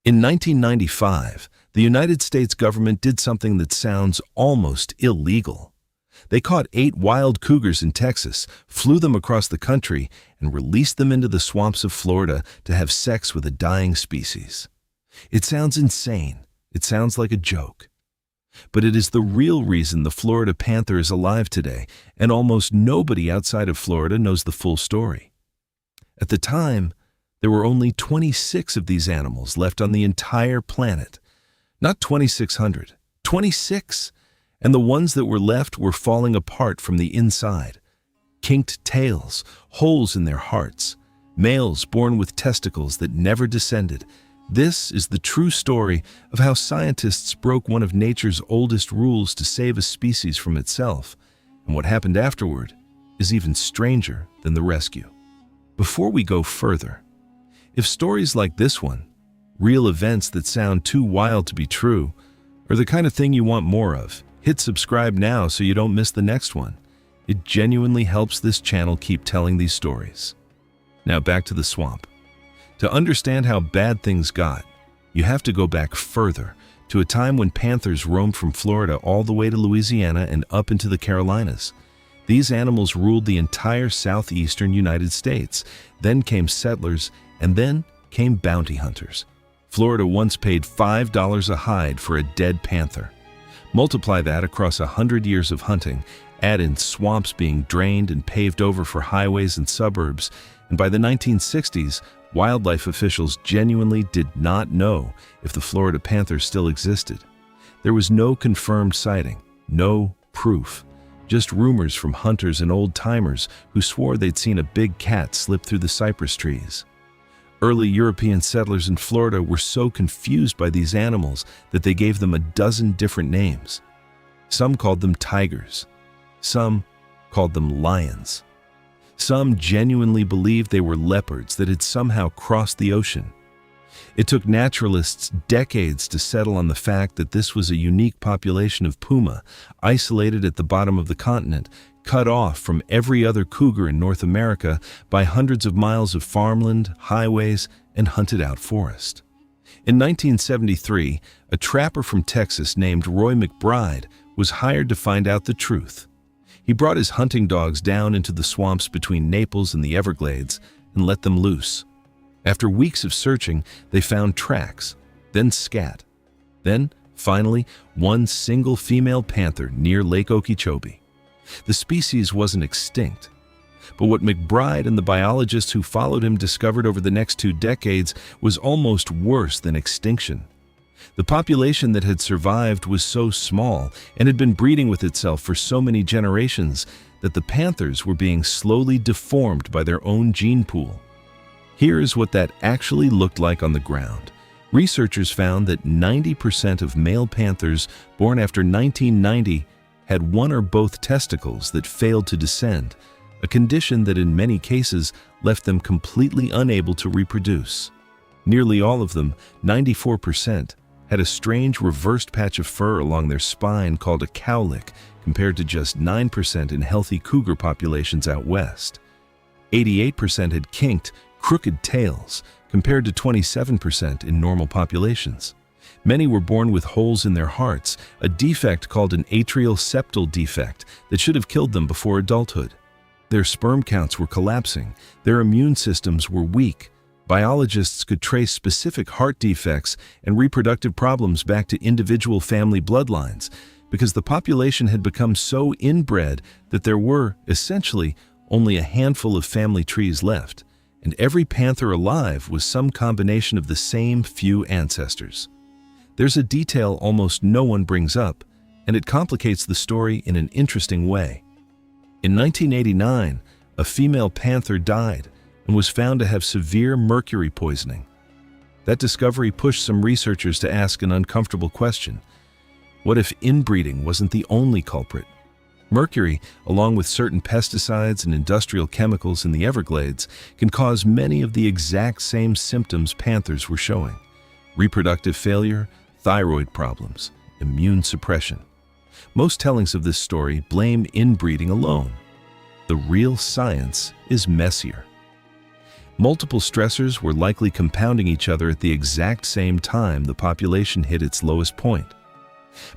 In 1995, the United States government did something that sounds almost illegal. They caught 8 wild cougars in Texas, flew them across the country, and released them into the swamps of Florida to have sex with a dying species. It sounds insane. It sounds like a joke. But it is the real reason the Florida panther is alive today, and almost nobody outside of Florida knows the full story. At the time, there were only 26 of these animals left on the entire planet. Not 2,600, 26! And the ones that were left were falling apart from the inside. Kinked tails, holes in their hearts, males born with testicles that never descended. This is the true story of how scientists broke one of nature's oldest rules to save a species from itself, and what happened afterward is even stranger than the rescue. Before we go further, if stories like this one, real events that sound too wild to be true, are the kind of thing you want more of, hit subscribe now so you don't miss the next one. It genuinely helps this channel keep telling these stories. Now back to the swamp. To understand how bad things got, you have to go back further, to a time when panthers roamed from Florida all the way to Louisiana and up into the Carolinas. These animals ruled the entire southeastern United States. Then came settlers, and then came bounty hunters. Florida once paid $5 a hide for a dead panther. Multiply that across 100 years of hunting, add in swamps being drained and paved over for highways and suburbs, and by the 1960s, wildlife officials genuinely did not know if the Florida panther still existed. There was no confirmed sighting, no proof, just rumors from hunters and old-timers who swore they'd seen a big cat slip through the cypress trees. Early European settlers in Florida were so confused by these animals that they gave them a dozen different names. Some called them tigers. Some called them lions. Some genuinely believed they were leopards that had somehow crossed the ocean. It took naturalists decades to settle on the fact that this was a unique population of puma, isolated at the bottom of the continent, cut off from every other cougar in North America by hundreds of miles of farmland, highways, and hunted-out forest. In 1973, a trapper from Texas named Roy McBride was hired to find out the truth. He brought his hunting dogs down into the swamps between Naples and the Everglades and let them loose. After weeks of searching, they found tracks, then scat, then, finally, one single female panther near Lake Okeechobee. The species wasn't extinct, but what McBride and the biologists who followed him discovered over the next 2 decades was almost worse than extinction. The population that had survived was so small and had been breeding with itself for so many generations that the panthers were being slowly deformed by their own gene pool. Here is what that actually looked like on the ground. Researchers found that 90% of male panthers born after 1990 had one or both testicles that failed to descend, a condition that in many cases left them completely unable to reproduce. Nearly all of them, 94%, had a strange reversed patch of fur along their spine called a cowlick, compared to just 9% in healthy cougar populations out west. 88% had kinked, crooked tails, compared to 27% in normal populations. Many were born with holes in their hearts, a defect called an atrial septal defect that should have killed them before adulthood. Their sperm counts were collapsing, their immune systems were weak. Biologists could trace specific heart defects and reproductive problems back to individual family bloodlines because the population had become so inbred that there were, essentially, only a handful of family trees left, and every panther alive was some combination of the same few ancestors. There's a detail almost no one brings up, and it complicates the story in an interesting way. In 1989, a female panther died and was found to have severe mercury poisoning. That discovery pushed some researchers to ask an uncomfortable question. What if inbreeding wasn't the only culprit? Mercury, along with certain pesticides and industrial chemicals in the Everglades, can cause many of the exact same symptoms panthers were showing: reproductive failure, thyroid problems, immune suppression. Most tellings of this story blame inbreeding alone. The real science is messier. Multiple stressors were likely compounding each other at the exact same time the population hit its lowest point.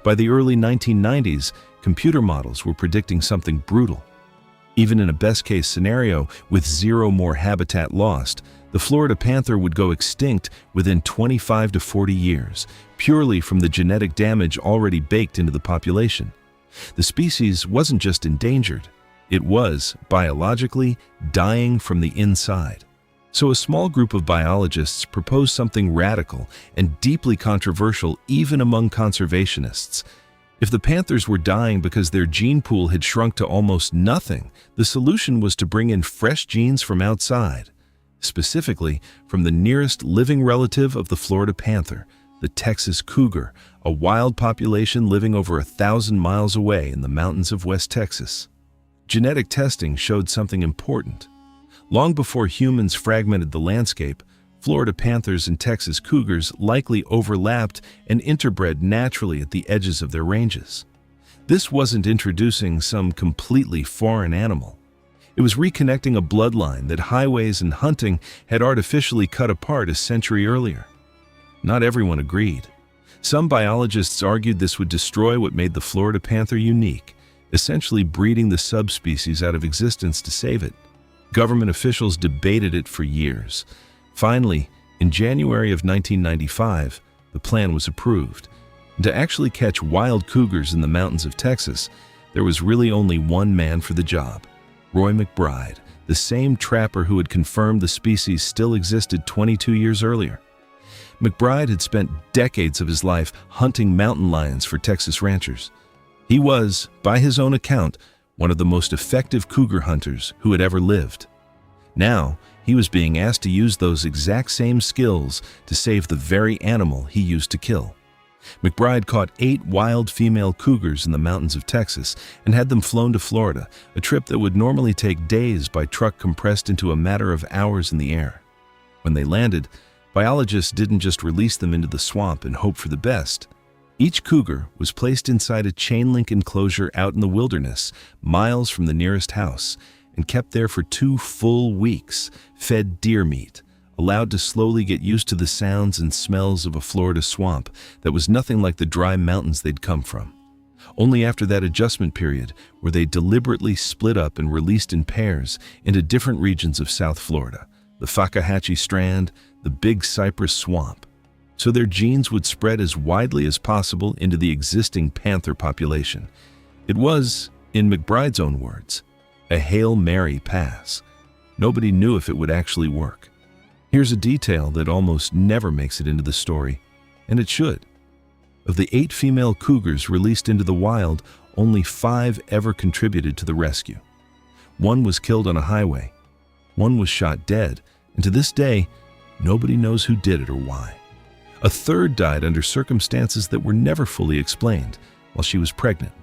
By the early 1990s, computer models were predicting something brutal. Even in a best-case scenario with zero more habitat lost, the Florida panther would go extinct within 25 to 40 years, purely from the genetic damage already baked into the population. The species wasn't just endangered, it was, biologically, dying from the inside. So a small group of biologists proposed something radical and deeply controversial even among conservationists. If the panthers were dying because their gene pool had shrunk to almost nothing, the solution was to bring in fresh genes from outside, specifically from the nearest living relative of the Florida panther, the Texas cougar, a wild population living over 1,000 miles away in the mountains of West Texas. Genetic testing showed something important. Long before humans fragmented the landscape, Florida panthers and Texas cougars likely overlapped and interbred naturally at the edges of their ranges. This wasn't introducing some completely foreign animal. It was reconnecting a bloodline that highways and hunting had artificially cut apart a century earlier. Not everyone agreed. Some biologists argued this would destroy what made the Florida panther unique, essentially breeding the subspecies out of existence to save it. Government officials debated it for years. Finally, in January of 1995, the plan was approved. And to actually catch wild cougars in the mountains of Texas, there was really only one man for the job: Roy McBride, the same trapper who had confirmed the species still existed 22 years earlier. McBride had spent decades of his life hunting mountain lions for Texas ranchers. He was, by his own account, one of the most effective cougar hunters who had ever lived. Now, he was being asked to use those exact same skills to save the very animal he used to kill. McBride caught 8 wild female cougars in the mountains of Texas and had them flown to Florida, a trip that would normally take days by truck compressed into a matter of hours in the air. When they landed, biologists didn't just release them into the swamp and hope for the best. Each cougar was placed inside a chain-link enclosure out in the wilderness, miles from the nearest house, and kept there for 2 full weeks, fed deer meat, allowed to slowly get used to the sounds and smells of a Florida swamp that was nothing like the dry mountains they'd come from. Only after that adjustment period were they deliberately split up and released in pairs into different regions of South Florida, the Fakahatchee Strand, the Big Cypress Swamp, so their genes would spread as widely as possible into the existing panther population. It was, in McBride's own words, a Hail Mary pass. Nobody knew if it would actually work. Here's a detail that almost never makes it into the story, and it should. Of the 8 female cougars released into the wild, only 5 ever contributed to the rescue. 1 was killed on a highway, 1 was shot dead, and to this day, nobody knows who did it or why. A 3rd died under circumstances that were never fully explained while she was pregnant.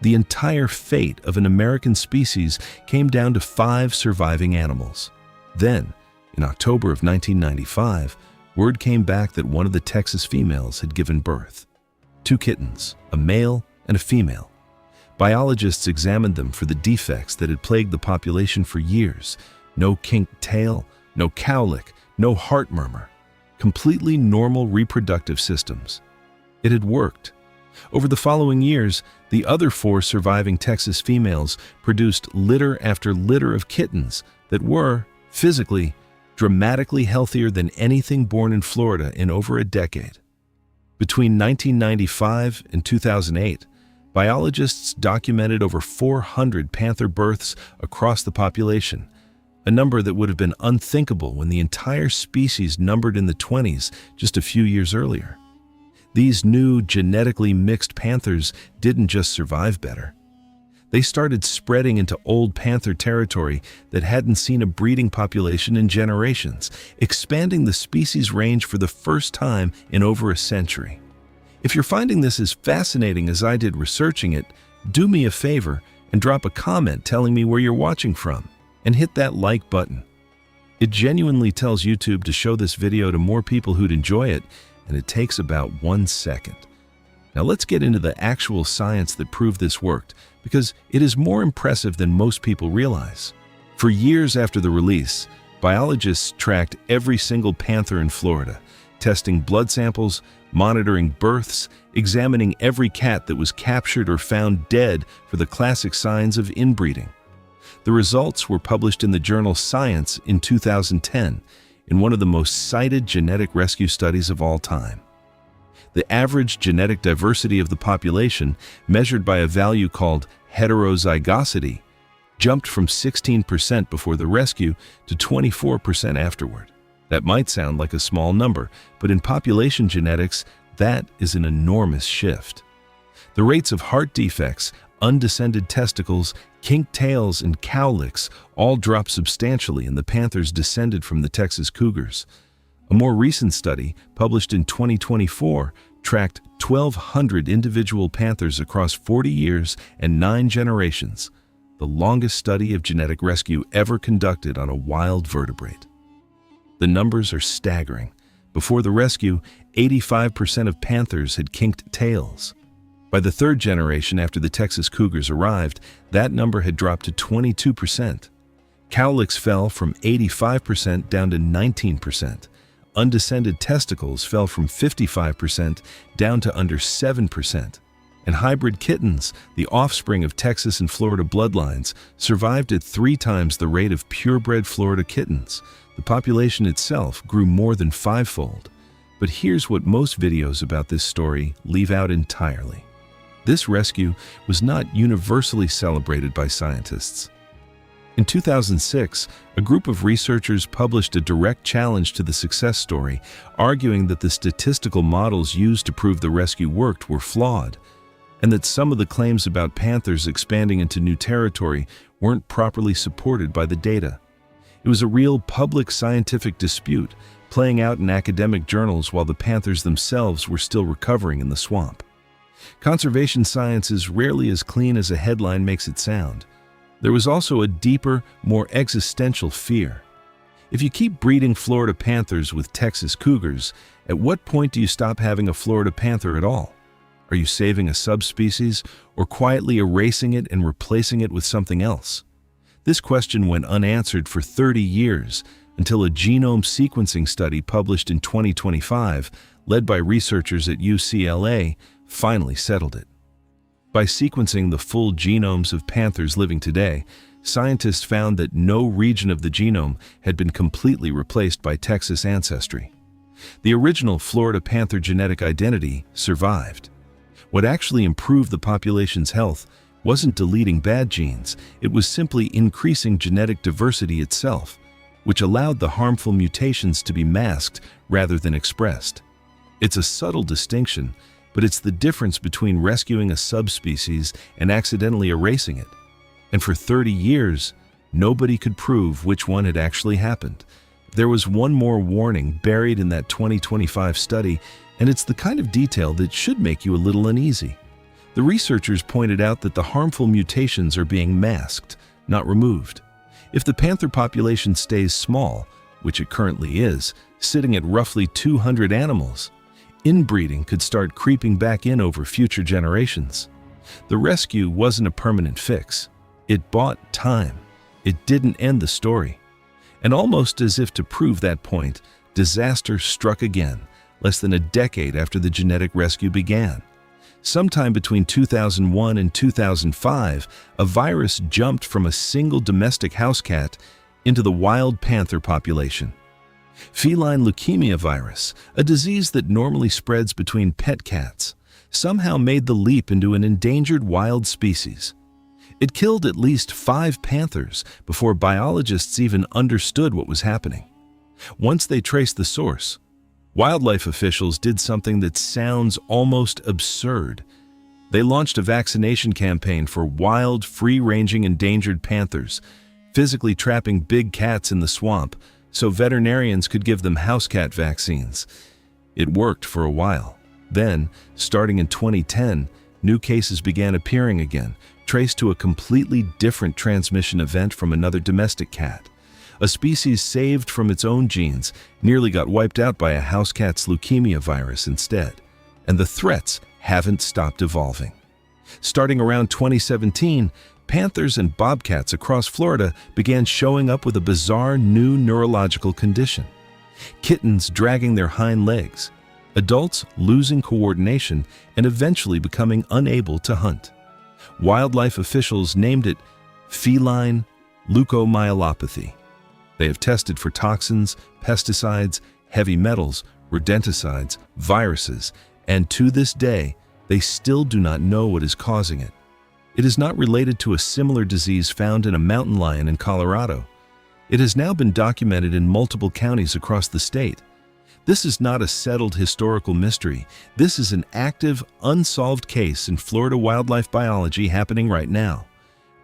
The entire fate of an American species came down to 5 surviving animals. Then, in October of 1995, word came back that one of the Texas females had given birth. 2 kittens, a male and a female. Biologists examined them for the defects that had plagued the population for years. No kinked tail, no cowlick, no heart murmur. Completely normal reproductive systems. It had worked. Over the following years, the other 4 surviving Texas females produced litter after litter of kittens that were, physically, dramatically healthier than anything born in Florida in over a decade. Between 1995 and 2008, biologists documented over 400 panther births across the population, a number that would have been unthinkable when the entire species numbered in the 20s just a few years earlier. These new genetically mixed panthers didn't just survive better. They started spreading into old panther territory that hadn't seen a breeding population in generations, expanding the species range for the first time in over a century. If you're finding this as fascinating as I did researching it, do me a favor and drop a comment telling me where you're watching from, and hit that like button. It genuinely tells YouTube to show this video to more people who'd enjoy it, and it takes about 1 second. Now let's get into the actual science that proved this worked, because it is more impressive than most people realize. For years after the release, Biologists tracked every single panther in Florida, testing blood samples, monitoring births, examining every cat that was captured or found dead for the classic signs of inbreeding. The results were published in the journal Science in 2010, in one of the most cited genetic rescue studies of all time. The average genetic diversity of the population, measured by a value called heterozygosity, jumped from 16% before the rescue to 24% afterward. That might sound like a small number, but in population genetics, that is an enormous shift. The rates of heart defects, undescended testicles, kinked tails, and cowlicks all dropped substantially in the panthers descended from the Texas Cougars. A more recent study, published in 2024, tracked 1,200 individual panthers across 40 years and 9 generations, the longest study of genetic rescue ever conducted on a wild vertebrate. The numbers are staggering. Before the rescue, 85% of panthers had kinked tails. By the third generation after the Texas Cougars arrived, that number had dropped to 22%. Cowlicks fell from 85% down to 19%. Undescended testicles fell from 55% down to under 7%. And hybrid kittens, the offspring of Texas and Florida bloodlines, survived at 3 times the rate of purebred Florida kittens. The population itself grew more than 5-fold. But here's what most videos about this story leave out entirely. This rescue was not universally celebrated by scientists. In 2006, a group of researchers published a direct challenge to the success story, arguing that the statistical models used to prove the rescue worked were flawed, and that some of the claims about panthers expanding into new territory weren't properly supported by the data. It was a real public scientific dispute, playing out in academic journals while the panthers themselves were still recovering in the swamp. Conservation science is rarely as clean as a headline makes it sound. There was also a deeper, more existential fear. If you keep breeding Florida panthers with Texas Cougars, at what point do you stop having a Florida panther at all? Are you saving a subspecies or quietly erasing it and replacing it with something else? This question went unanswered for 30 years until a genome sequencing study published in 2025, led by researchers at UCLA, finally settled it. By sequencing the full genomes of panthers living today, scientists found that no region of the genome had been completely replaced by Texas ancestry. The original Florida panther genetic identity survived. What actually improved the population's health wasn't deleting bad genes, it was simply increasing genetic diversity itself, which allowed the harmful mutations to be masked rather than expressed. It's a subtle distinction, but it's the difference between rescuing a subspecies and accidentally erasing it. And for 30 years, nobody could prove which one had actually happened. There was one more warning buried in that 2025 study, and it's the kind of detail that should make you a little uneasy. The researchers pointed out that the harmful mutations are being masked, not removed. If the panther population stays small, which it currently is, sitting at roughly 200 animals, inbreeding could start creeping back in over future generations. The rescue wasn't a permanent fix. It bought time. It didn't end the story. And almost as if to prove that point, disaster struck again, less than a decade after the genetic rescue began. Sometime between 2001 and 2005, a virus jumped from a single domestic house cat into the wild panther population. Feline leukemia virus, a disease that normally spreads between pet cats, somehow made the leap into an endangered wild species. It killed at least 5 panthers before biologists even understood what was happening. Once they traced the source, wildlife officials did something that sounds almost absurd. They launched a vaccination campaign for wild, free-ranging endangered panthers, physically trapping big cats in the swamp so veterinarians could give them house cat vaccines. It worked for a while. Then, starting in 2010, new cases began appearing again, traced to a completely different transmission event from another domestic cat. A species saved from its own genes nearly got wiped out by a house cat's leukemia virus instead. And the threats haven't stopped evolving. Starting around 2017, panthers and bobcats across Florida began showing up with a bizarre new neurological condition. Kittens dragging their hind legs, adults losing coordination and eventually becoming unable to hunt. Wildlife officials named it feline leukomyelopathy. They have tested for toxins, pesticides, heavy metals, rodenticides, viruses, and to this day, they still do not know what is causing it. It is not related to a similar disease found in a mountain lion in Colorado. It has now been documented in multiple counties across the state. This is not a settled historical mystery. This is an active, unsolved case in Florida wildlife biology happening right now.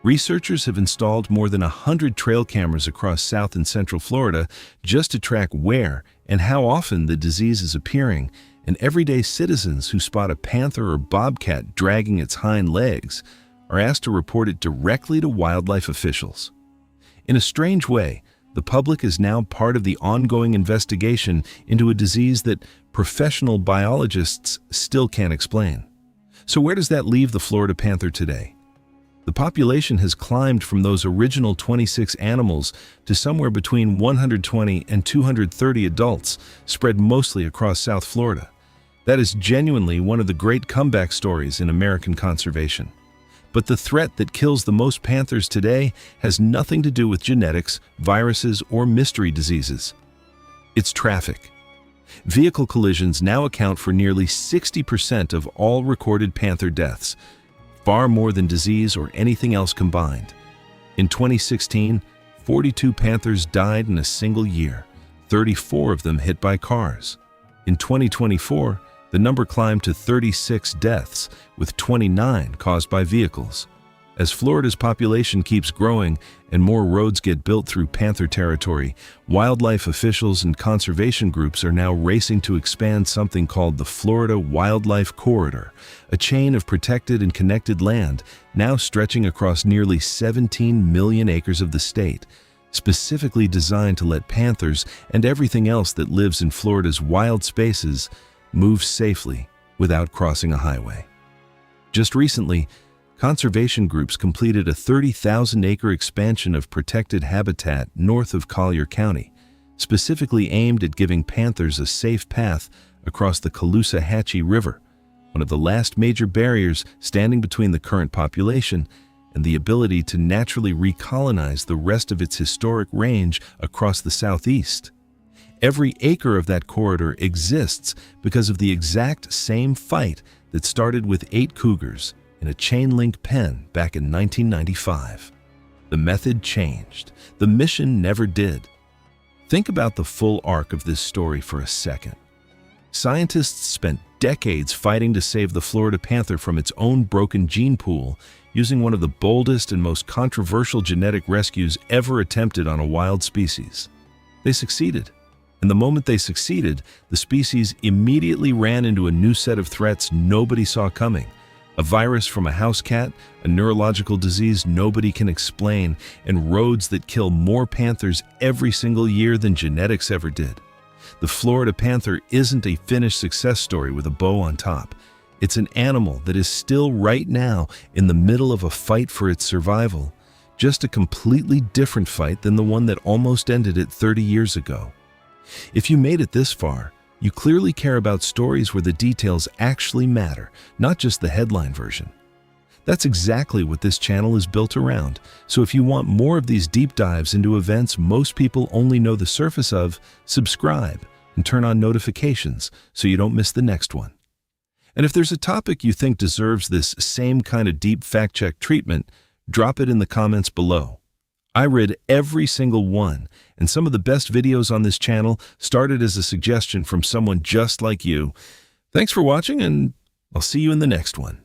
Researchers have installed more than 100 trail cameras across South and Central Florida just to track where and how often the disease is appearing, and everyday citizens who spot a panther or bobcat dragging its hind legs are asked to report it directly to wildlife officials. In a strange way, the public is now part of the ongoing investigation into a disease that professional biologists still can't explain. So where does that leave the Florida panther today? The population has climbed from those original 26 animals to somewhere between 120 and 230 adults, spread mostly across South Florida. That is genuinely one of the great comeback stories in American conservation. But the threat that kills the most panthers today has nothing to do with genetics, viruses, or mystery diseases. It's traffic. Vehicle collisions now account for nearly 60% of all recorded panther deaths, far more than disease or anything else combined. In 2016, 42 panthers died in a single year, 34 of them hit by cars. In 2024, the number climbed to 36 deaths, with 29 caused by vehicles. As Florida's population keeps growing and more roads get built through panther territory, wildlife officials and conservation groups are now racing to expand something called the Florida Wildlife Corridor, a chain of protected and connected land now stretching across nearly 17 million acres of the state, specifically designed to let panthers and everything else that lives in Florida's wild spaces move safely without crossing a highway. Just recently, conservation groups completed a 30,000-acre expansion of protected habitat north of Collier County, specifically aimed at giving panthers a safe path across the Caloosahatchee River, one of the last major barriers standing between the current population and the ability to naturally recolonize the rest of its historic range across the southeast. Every acre of that corridor exists because of the exact same fight that started with 8 cougars in a chain-link pen back in 1995. The method changed. The mission never did. Think about the full arc of this story for a second. Scientists spent decades fighting to save the Florida panther from its own broken gene pool using one of the boldest and most controversial genetic rescues ever attempted on a wild species. They succeeded. And the moment they succeeded, the species immediately ran into a new set of threats nobody saw coming. A virus from a house cat, a neurological disease nobody can explain, and roads that kill more panthers every single year than genetics ever did. The Florida panther isn't a finished success story with a bow on top. It's an animal that is still right now in the middle of a fight for its survival, just a completely different fight than the one that almost ended it 30 years ago. If you made it this far, you clearly care about stories where the details actually matter, not just the headline version. That's exactly what this channel is built around, so if you want more of these deep dives into events most people only know the surface of, subscribe and turn on notifications so you don't miss the next one. And if there's a topic you think deserves this same kind of deep fact-check treatment, drop it in the comments below. I read every single one, and some of the best videos on this channel started as a suggestion from someone just like you. Thanks for watching, and I'll see you in the next one.